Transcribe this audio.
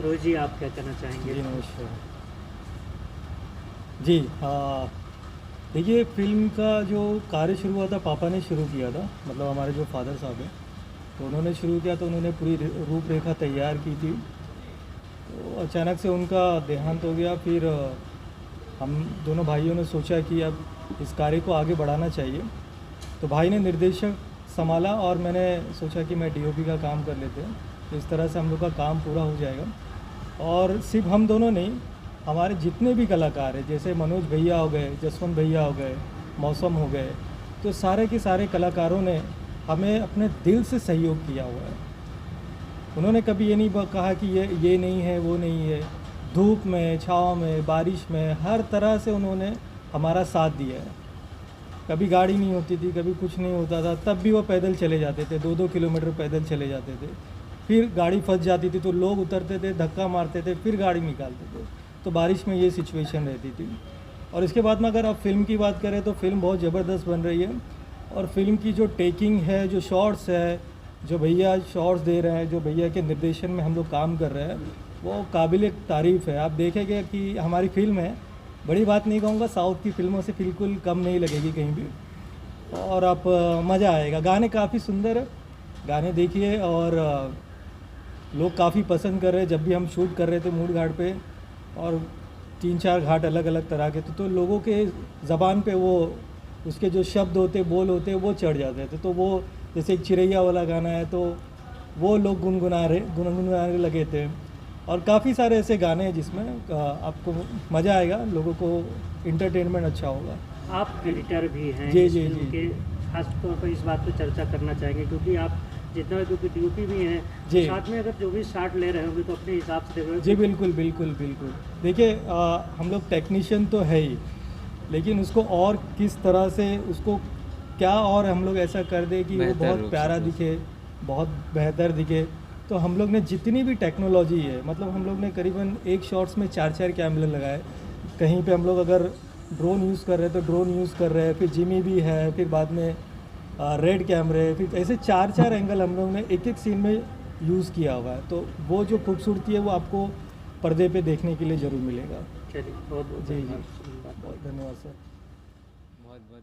रोहित जी, आप क्या कहना चाहेंगे? जी नमस्कार। जी हाँ, देखिए फ़िल्म का जो कार्य शुरू हुआ था पापा ने शुरू किया था, मतलब हमारे जो फादर साहब हैं, तो उन्होंने शुरू किया तो उन्होंने पूरी रूपरेखा तैयार की थी। तो अचानक से उनका देहांत हो गया। फिर हम दोनों भाइयों ने सोचा कि अब इस कार्य को आगे बढ़ाना चाहिए। तो भाई ने निर्देशक संभाला और मैंने सोचा कि मैं डीओपी का काम कर लेते हैं, तो इस तरह से हम लोग का काम पूरा हो जाएगा। और सिर्फ हम दोनों नहीं, हमारे जितने भी कलाकार हैं, जैसे मनोज भैया हो गए, जसवंत भैया हो गए, मौसम हो गए, तो सारे के सारे कलाकारों ने हमें अपने दिल से सहयोग किया हुआ है। उन्होंने कभी ये नहीं कहा कि ये नहीं है, वो नहीं है। धूप में, छाँव में, बारिश में, हर तरह से उन्होंने हमारा साथ दिया है। कभी गाड़ी नहीं होती थी, कभी कुछ नहीं होता था, तब भी वो पैदल चले जाते थे, 2-2 किलोमीटर पैदल चले जाते थे। फिर गाड़ी फंस जाती थी तो लोग उतरते थे, धक्का मारते थे, फिर गाड़ी निकालते थे। तो बारिश में ये सिचुएशन रहती थी। और इसके बाद में अगर आप फिल्म की बात करें तो फिल्म बहुत ज़बरदस्त बन रही है। और फिल्म की जो टेकिंग है, जो शॉट्स है, जो भैया शॉट्स दे रहे हैं, जो भैया के निर्देशन में हम लोग काम कर रहे हैं, वो काबिल तारीफ़ है। आप देखेंगे कि हमारी फिल्म है, बड़ी बात नहीं कहूँगा, साउथ की फिल्मों से बिल्कुल कम नहीं लगेगी कहीं भी। और आप मज़ा आएगा। गाने काफ़ी सुंदर है, गाने देखिए। और लोग काफ़ी पसंद कर रहे हैं। जब भी हम शूट कर रहे थे मूड घाट पे, और 3-4 घाट अलग अलग तरह के थे, तो लोगों के ज़बान पे वो उसके जो शब्द होते, बोल होते, वो चढ़ जाते थे। तो वो जैसे एक चिरैया वाला गाना है, तो वो लोग गुनगुनाने लगे थे। और काफ़ी सारे ऐसे गाने हैं जिसमें आपको मज़ा आएगा, लोगों को इंटरटेनमेंट अच्छा होगा। आप एडिटर भी हैं जी इस जी फिल्म जी के, खास तौर पर इस बात पर चर्चा करना चाहेंगे क्योंकि आप जितना, क्योंकि डीओपी भी हैं, तो जी साथ में अगर जो भी शाट ले रहे होंगे तो अपने हिसाब से देख रहे जी, बिल्कुल बिल्कुल बिल्कुल। देखिए हम लोग टेक्नीशियन तो है ही, लेकिन उसको और किस तरह से उसको क्या और हम लोग ऐसा कर दे कि वो बहुत प्यारा दिखे, बहुत बेहतर दिखे। तो हम लोग ने जितनी भी टेक्नोलॉजी है, मतलब हम लोग ने करीबन एक शॉट्स में 4-4 कैमरे लगाए। कहीं पे हम लोग अगर ड्रोन यूज़ कर रहे हैं तो ड्रोन यूज़ कर रहे हैं, फिर जिमी भी है, फिर बाद में रेड कैमरे, फिर ऐसे 4-4 एंगल हम लोग ने एक-एक सीन में यूज़ किया हुआ है। तो वो जो खूबसूरती है वो आपको पर्दे पे देखने के लिए ज़रूर मिलेगा। चलिए, बहुत बहुत जी जी, धन्यवाद। बहुत धन्यवाद सर। बहुत बहुत